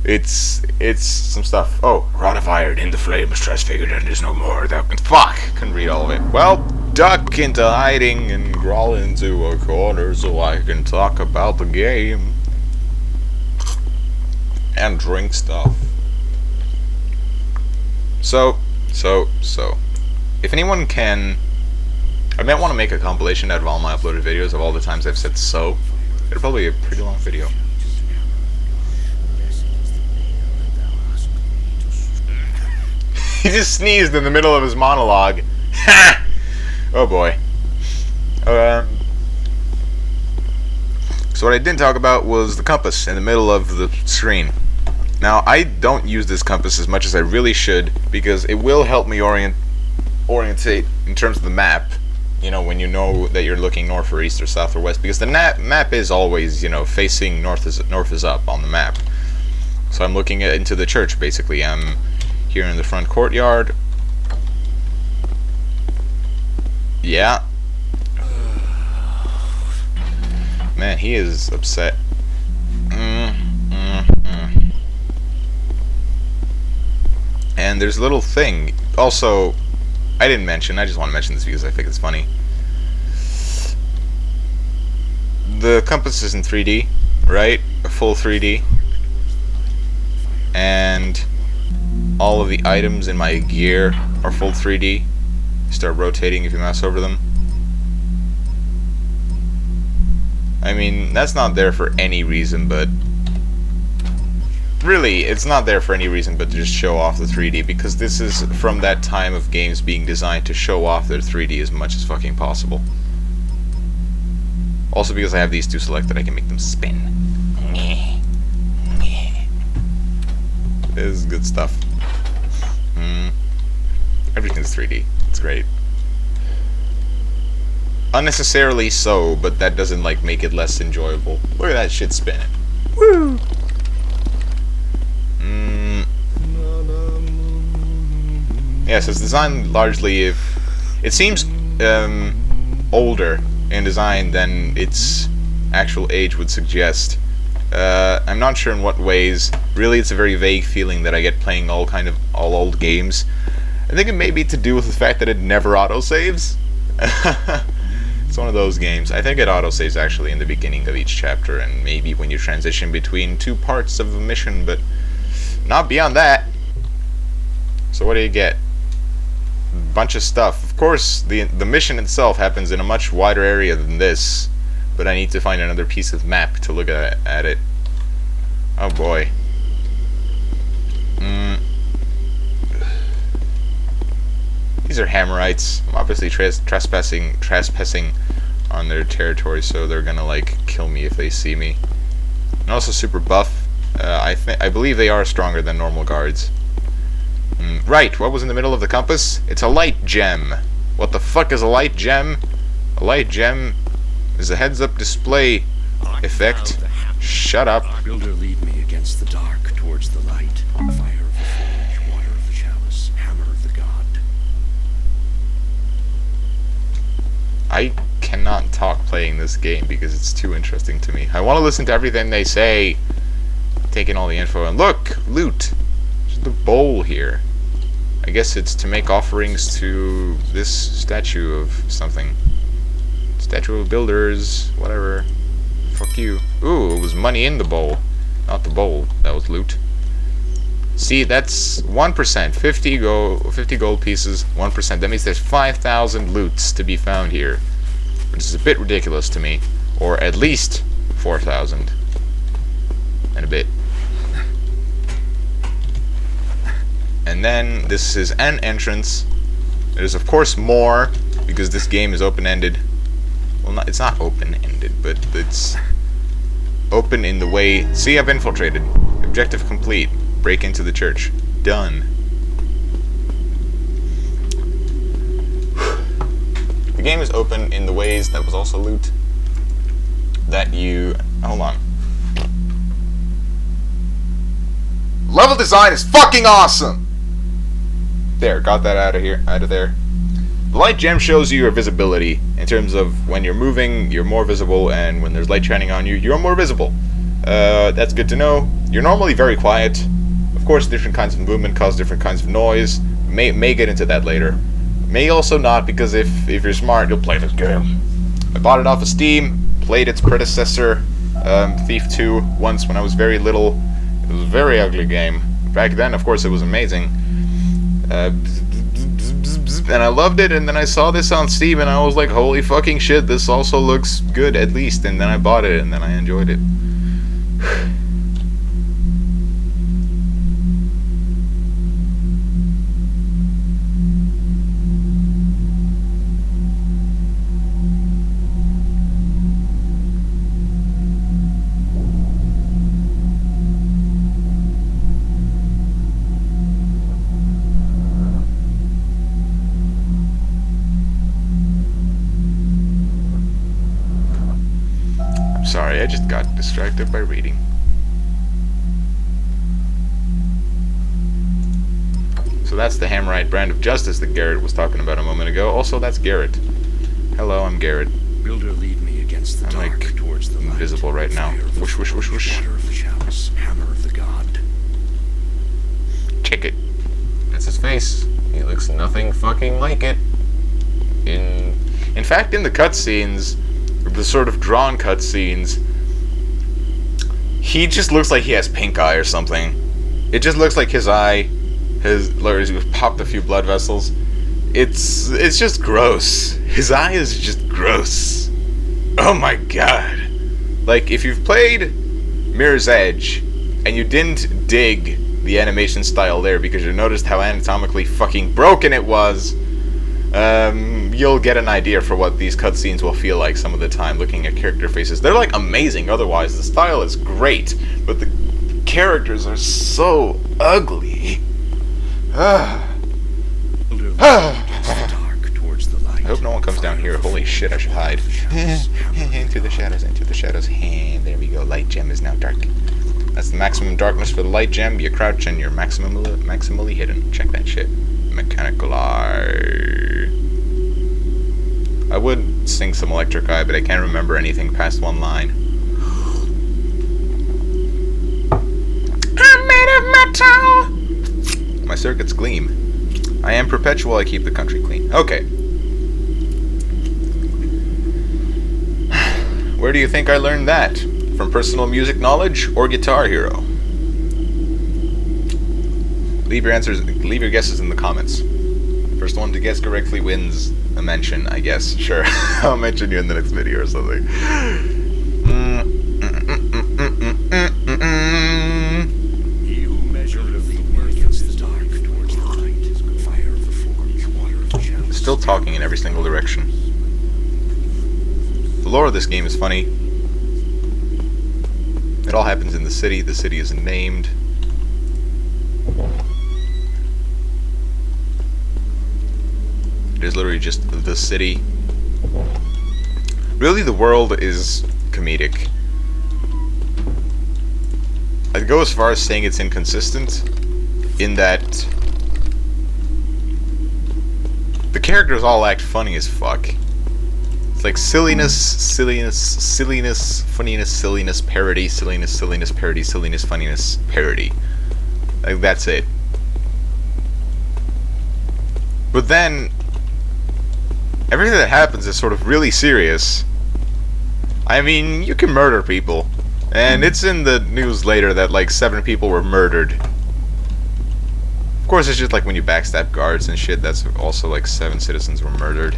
It's some stuff. Oh, rod of iron in the flames, transfigured and is no more. Thou can fuck. Couldn't read all of it. Well, duck into hiding and crawl into a corner so I can talk about the game and drink stuff. So, if anyone can, I might want to make a compilation out of all my uploaded videos of all the times I've said so. It'll probably be a pretty long video. He just sneezed in the middle of his monologue. Ha! Oh boy. So what I didn't talk about was the compass in the middle of the screen. Now, I don't use this compass as much as I really should, because it will help me orientate in terms of the map, you know, when you know that you're looking north or east or south or west, because the map is always, you know, facing north is up on the map. So I'm looking into the church, basically. I'm here in the front courtyard. Yeah. Man, he is upset. And there's a little thing. Also, I didn't mention, I just want to mention this because I think it's funny. The compass is in 3D, right? A full 3D. And all of the items in my gear are full 3D. You start rotating if you mouse over them. I mean, that's not there for any reason, but really, it's not there for any reason but to just show off the 3D, because this is from that time of games being designed to show off their 3D as much as fucking possible. Also because I have these two selected, I can make them spin. This is good stuff. Everything's 3D. It's great. Unnecessarily so, but that doesn't like make it less enjoyable. Look at that shit spinning. Woo! Yes, it's designed largely, it seems older in design than its actual age would suggest. I'm not sure in what ways. Really, it's a very vague feeling that I get playing all old games. I think it may be to do with the fact that it never autosaves. It's one of those games. I think it autosaves actually in the beginning of each chapter, and maybe when you transition between two parts of a mission, but not beyond that. So what do you get? A bunch of stuff. Of course, the mission itself happens in a much wider area than this, but I need to find another piece of map to look at it. Oh boy. These are Hammerites. I'm obviously trespassing on their territory, so they're gonna like kill me if they see me. And also super buff. I believe they are stronger than normal guards. Right, what was in the middle of the compass? It's a light gem. What the fuck is a light gem? A light gem is a heads-up display effect. Shut up. Builder, lead me against the dark towards the light. Fire of the forge, water of the chalice, hammer of the god. I cannot talk playing this game because it's too interesting to me. I want to listen to everything they say. Taking all the info, and look! Loot! There's the bowl here. I guess it's to make offerings to this statue of something. Statue of builders, whatever. Fuck you. Ooh, it was money in the bowl. Not the bowl. That was loot. See, that's 1%. 50 gold pieces, 1%. That means there's 5,000 loots to be found here. Which is a bit ridiculous to me. Or at least 4,000. And a bit. And then this is an entrance. There's of course more, because this game is open-ended. Well, it's not open-ended, but it's open in the way... See, I've infiltrated. Objective complete. Break into the church. Done. The game is open in the ways that was also loot. That you... Hold on. Level design is fucking awesome! There, got that out of there. The light gem shows you your visibility in terms of when you're moving, you're more visible, and when there's light shining on you, you're more visible. That's good to know. You're normally very quiet. Of course, different kinds of movement cause different kinds of noise. May get into that later. May also not, because if you're smart, you'll play this game. I bought it off of Steam, played its predecessor, Thief 2, once when I was very little. It was a very ugly game. Back then, of course, it was amazing. And I loved it, and then I saw this on Steam, and I was like, holy fucking shit, this also looks good, at least. And then I bought it, and then I enjoyed it. Sorry, I just got distracted by reading. So that's the Hammerite brand of justice that Garrett was talking about a moment ago. Also, that's Garrett. Hello, I'm Garrett. Builder, lead me against the dark, like towards the invisible light. right now. Whoosh, whoosh, whoosh, whoosh. Water of the chalice, hammer of the god. Check it. That's his face. He looks nothing fucking like it. In fact, in the cutscenes, the sort of drawn cutscenes, he just looks like he has pink eye or something. It just looks like his eye has popped a few blood vessels. It's just gross. His eye is just gross. Oh my god. Like, if you've played Mirror's Edge and you didn't dig the animation style there because you noticed how anatomically fucking broken it was, you'll get an idea for what these cutscenes will feel like some of the time looking at character faces. They're like amazing otherwise, the style is great, but the characters are so ugly. I hope no one comes down here. Holy shit, I should hide. Into the shadows, into the shadows. There we go, light gem is now dark. That's the maximum darkness for the light gem. You crouch and you're maximally hidden. Check that shit. Mechanical eye. I would sing some Electric Eye, but I can't remember anything past one line. I'm made of metal! My circuits gleam. I am perpetual, I keep the country clean. Okay. Where do you think I learned that? From personal music knowledge or Guitar Hero? Leave your guesses in the comments. First one to guess correctly wins a mention, I guess. Sure. I'll mention you in the next video or something. He who measured the worth against the dark towards the light, fire of the forge, water of the chalice. Still talking in every single direction. The lore of this game is funny. It all happens in the city. The city is named. It is literally just the city. Really, the world is comedic. I'd go as far as saying it's inconsistent, in that the characters all act funny as fuck. It's like silliness, funniness, silliness, parody, silliness, parody, silliness, funniness, parody. Like, that's it. But then everything that happens is sort of really serious. I mean, you can murder people. And it's in the news later that like 7 people were murdered. Of course, it's just like when you backstab guards and shit, that's also like 7 citizens were murdered.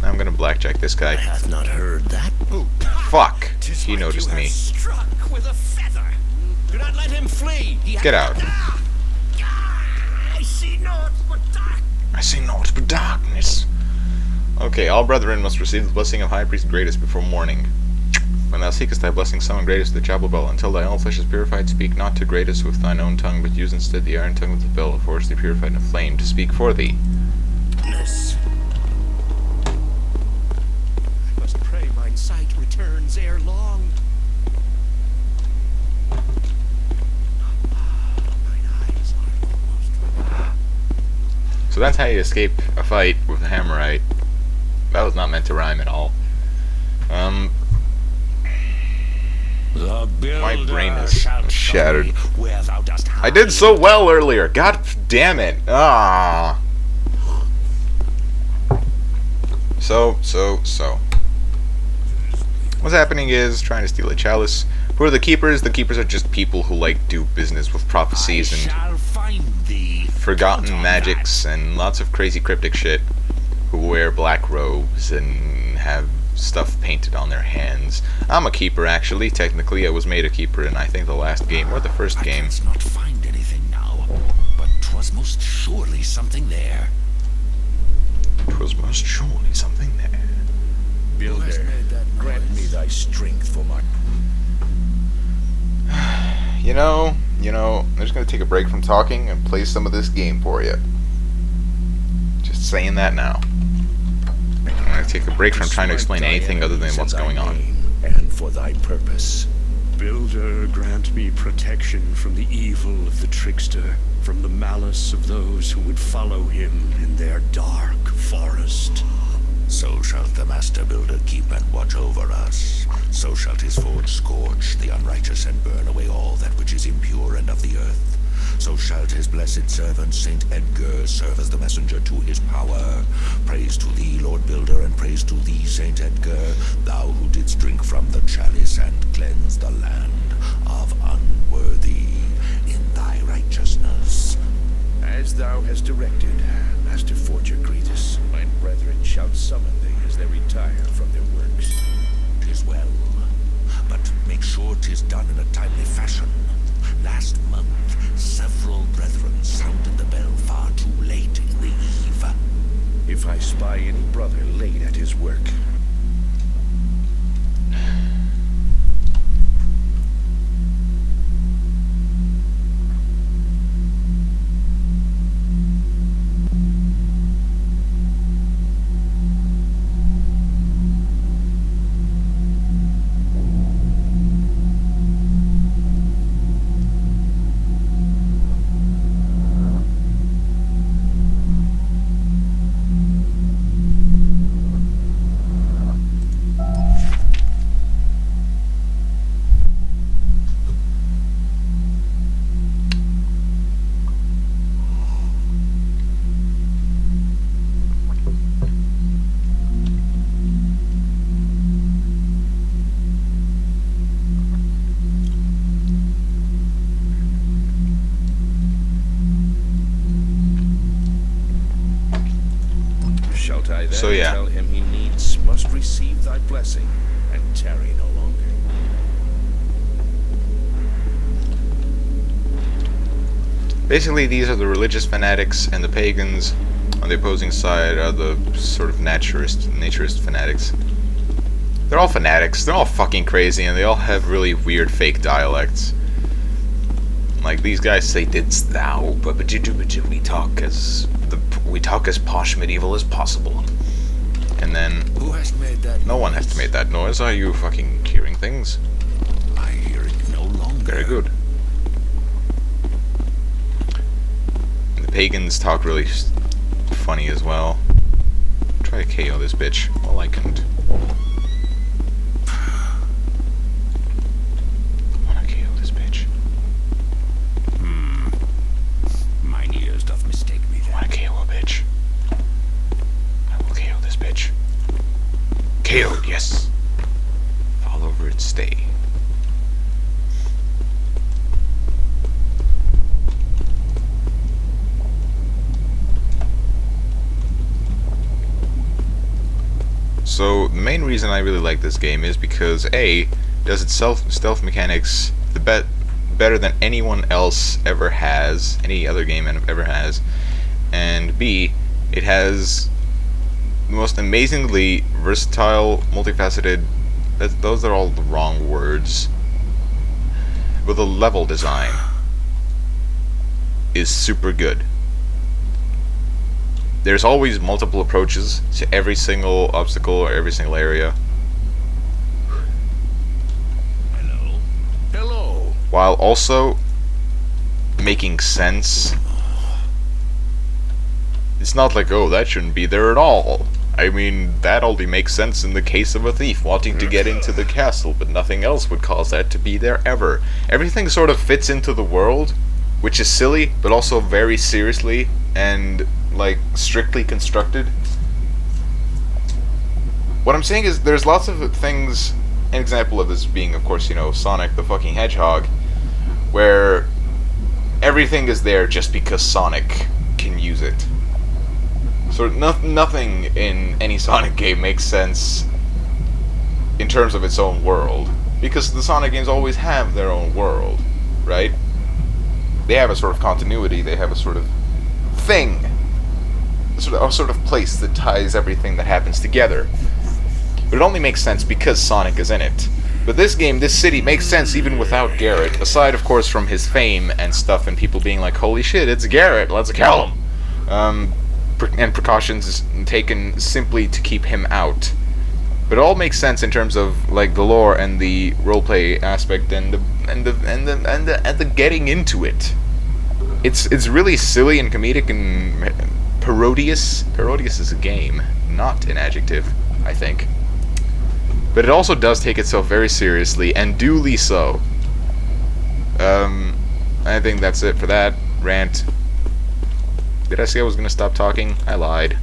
I'm gonna blackjack this guy. I hath not heard that. Oh, fuck! He noticed me. Struck with a feather. Do not let him flee. Get out. I see naught but dark. I see naught but darkness. Okay, all brethren must receive the blessing of High Priest Greatest before morning. When thou seekest thy blessing, summon Greatest with the chapel bell. Until thy own flesh is purified, speak not to Greatest with thine own tongue, but use instead the iron tongue of the bell, forcefully purified in a flame, to speak for thee. Yes. I must pray mine sight returns ere long. Mine eyes are almost. So that's how you escape a fight with a Hammerite. That was not meant to rhyme at all. My brain is shattered. Where thou dost I did so well earlier. God damn it. Ah. So. What's happening is trying to steal a chalice. Who are the keepers? The keepers are just people who like do business with prophecies and forgotten magics and lots of crazy cryptic shit. Who wear black robes and have stuff painted on their hands. I'm a keeper, actually. Technically, I was made a keeper in, I think, the last game or the first game. I canst not find anything now, but 'twas most surely something there. 'Twas most surely something there. Builder, grant me thy strength for my... You know, I'm just gonna take a break from talking and play some of this game for you. Just saying that now. I'm gonna take a break from trying to explain anything other than what's going on. And for thy purpose. Builder, grant me protection from the evil of the trickster, from the malice of those who would follow him in their dark forest. So shalt the Master Builder keep and watch over us. So shalt his forge scorch the unrighteous and burn away all that which is impure and of the earth. So shalt his blessed servant Saint Edgar serve as the messenger to his power. Praise to thee, Lord Builder, and praise to thee, Saint Edgar, thou who didst drink from the chalice and cleanse the land of unworthy in thy righteousness. As thou hast directed, Master Forger Gretus, mine brethren shall summon thee as they retire from their works. 'Tis well, but make sure 'tis done in a timely fashion. Last month, several brethren sounded the bell far too late in the eve. If I spy any brother late at his work... So yeah. Tell him he needs must receive thy blessing and tarry no longer. Basically, these are the religious fanatics, and the pagans on the opposing side are the sort of naturist fanatics. They're all fanatics, they're all fucking crazy, and they all have really weird fake dialects. Like, these guys say, "Didst thou?" But we talk as posh medieval as possible. And then, Who has made that no one has to make that noise. Are you fucking hearing things? I hear it no longer. Very good. And the pagans talk really funny as well. Try to KO this bitch. Well, I couldn't. I wanna KO this bitch. Mine ears doth mistake me I then. wanna KO a bitch. I will KO this bitch. KO'd, yes. Fall over and stay. So the main reason I really like this game is because A, does its stealth mechanics better than anyone else ever has, any other game ever has, and B, it has the most amazingly versatile, multifaceted, those are all the wrong words, but the level design is super good. There's always multiple approaches to every single obstacle or every single area. Hello? Hello? While also making sense. It's not like, oh, that shouldn't be there at all. I mean, that only makes sense in the case of a thief wanting to get into the castle, but nothing else would cause that to be there ever. Everything sort of fits into the world, which is silly, but also very seriously and, like, strictly constructed. What I'm saying is, there's lots of things, an example of this being, of course, you know, Sonic the fucking Hedgehog, where everything is there just because Sonic can use it. So nothing in any Sonic game makes sense in terms of its own world, because the Sonic games always have their own world, right? They have a sort of continuity, they have a sort of thing, a sort of place that ties everything that happens together. But it only makes sense because Sonic is in it. But this game, this city, makes sense even without Garrett, aside, of course, from his fame and stuff, and people being like, holy shit, it's Garrett, let's kill him! And precautions taken simply to keep him out. But it all makes sense in terms of, like, the lore and the roleplay aspect and the getting into it. It's really silly and comedic and parodious. Parodious is a game, not an adjective, I think. But it also does take itself very seriously, and duly so. I think that's it for that rant. Did I say I was going to stop talking? I lied.